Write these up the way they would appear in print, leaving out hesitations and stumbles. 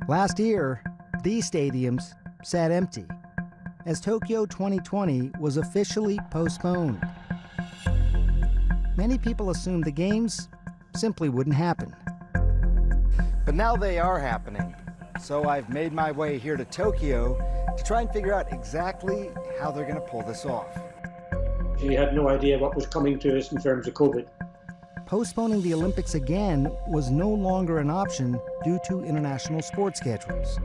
Last year, these stadiums sat empty as Tokyo 2020 was officially postponed. Many people assumed the games simply wouldn't happen. But now they are happening. So I've made my way here to Tokyo to try and figure out exactly how they're going to pull this off. We had no idea what was coming to us in terms of COVID. Postponing the Olympics again was no longer an option due to international sports schedules.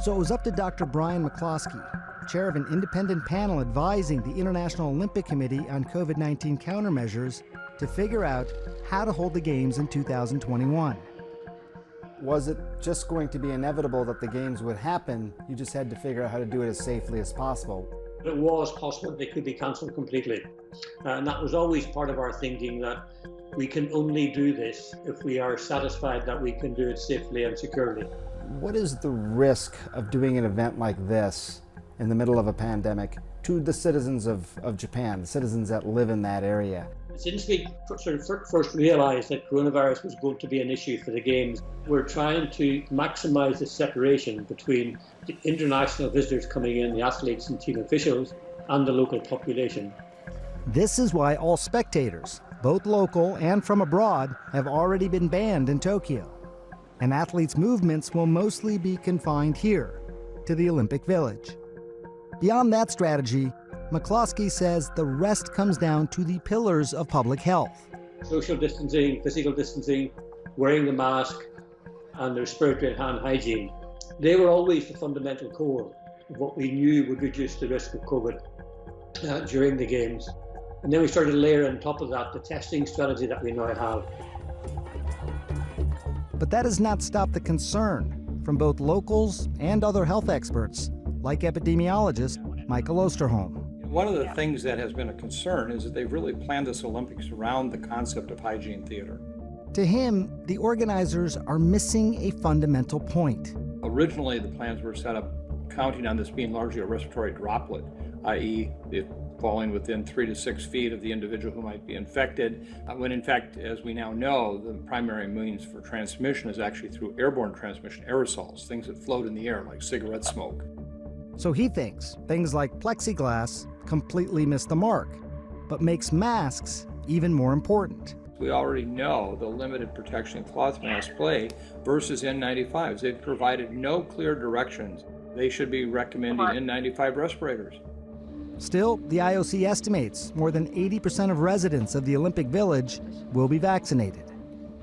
So it was up to Dr. Brian McCloskey, chair of an independent panel advising the International Olympic Committee on COVID-19 countermeasures, to figure out how to hold the Games in 2021. Was it just going to be inevitable that the games would happen? You just had to figure out how to do it as safely as possible. It was possible they could be cancelled completely. And that was always part of our thinking, that we can only do this if we are satisfied that we can do it safely and securely. What is the risk of doing an event like this in the middle of a pandemic to the citizens of Japan, the citizens that live in that area? Since we first realised that coronavirus was going to be an issue for the Games, we're trying to maximise the separation between the international visitors coming in, the athletes and team officials, and the local population. This is why all spectators, both local and from abroad, have already been banned in Tokyo. And athletes' movements will mostly be confined here, to the Olympic Village. Beyond that strategy, McCloskey says the rest comes down to the pillars of public health. Social distancing, physical distancing, wearing the mask, and respiratory and hand hygiene. They were always the fundamental core of what we knew would reduce the risk of COVID during the Games. And then we started to layer on top of that the testing strategy that we now have. But that has not stopped the concern from both locals and other health experts, like epidemiologist Michael Osterholm. One of the things that has been a concern is that they've really planned this Olympics around the concept of hygiene theater. To him, the organizers are missing a fundamental point. Originally, the plans were set up counting on this being largely a respiratory droplet, i.e. it falling within 3 to 6 feet of the individual who might be infected, when in fact, as we now know, the primary means for transmission is actually through airborne transmission, aerosols, things that float in the air like cigarette smoke. So he thinks things like plexiglass completely miss the mark, but makes masks even more important. We already know the limited protection cloth masks play versus N95s. They've provided no clear directions. They should be recommending N95 respirators. Still, the IOC estimates more than 80% of residents of the Olympic Village will be vaccinated.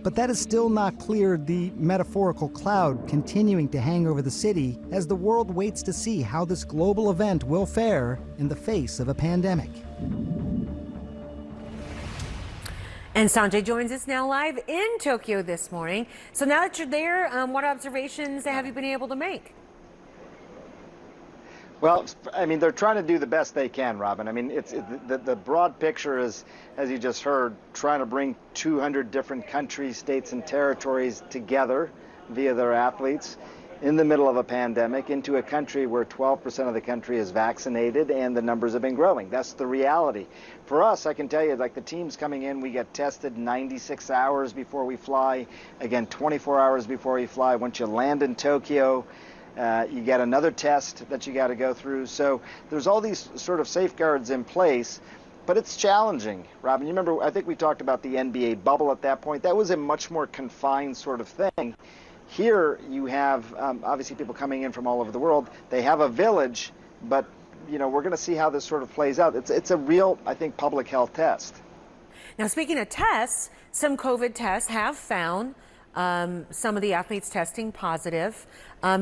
But that is still not cleared the metaphorical cloud continuing to hang over the city as the world waits to see how this global event will fare in the face of a pandemic. And Sanjay joins us now live in Tokyo this morning. So now that you're there, what observations have you been able to make? Well, I mean, they're trying to do the best they can, Robin. I mean, the broad picture is, as you just heard, trying to bring 200 different countries, states, and territories together via their athletes in the middle of a pandemic into a country where 12% of the country is vaccinated and the numbers have been growing. That's the reality. For us, I can tell you, like the teams coming in, we get tested 96 hours before we fly, again, 24 hours before we fly. Once you land in Tokyo, you get another test that you got to go through. So there's all these sort of safeguards in place, but it's challenging. Robin, you remember, I think we talked about the NBA bubble at that point. That was a much more confined sort of thing. Here you have obviously people coming in from all over the world. They have a village, but you know, we're going to see how this sort of plays out. It's a real, I think, public health test. Now, speaking of tests, some COVID tests have found some of the athletes testing positive.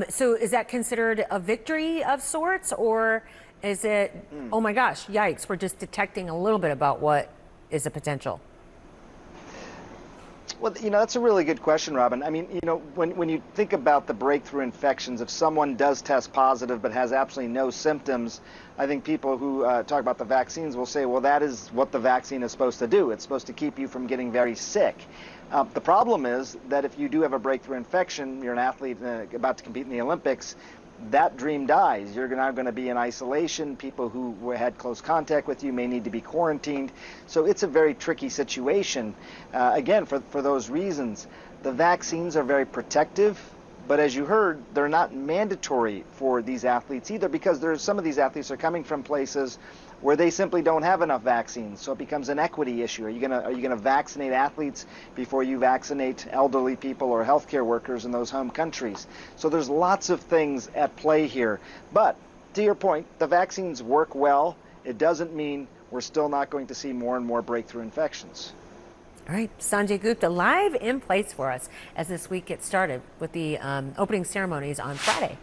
So is that considered a victory of sorts, or is it, oh my gosh, yikes, we're just detecting a little bit about what is a potential? Well, you know, that's a really good question, Robin. I mean, you know, when you think about the breakthrough infections, if someone does test positive but has absolutely no symptoms, I think people who talk about the vaccines will say, well, that is what the vaccine is supposed to do. It's supposed to keep you from getting very sick. The problem is that if you do have a breakthrough infection, you're an athlete about to compete in the Olympics, that dream dies. You're now going to be in isolation. People who had close contact with you may need to be quarantined. So it's a very tricky situation. Again, for those reasons, the vaccines are very protective, But as you heard, they're not mandatory for these athletes either, because there's some of these athletes are coming from places where they simply don't have enough vaccines. So it becomes an equity issue. Are you gonna vaccinate athletes before you vaccinate elderly people or healthcare workers in those home countries? So there's lots of things at play here. But to your point, the vaccines work well. It doesn't mean we're still not going to see more and more breakthrough infections. All right, Sanjay Gupta live in place for us as this week gets started with the opening ceremonies on Friday.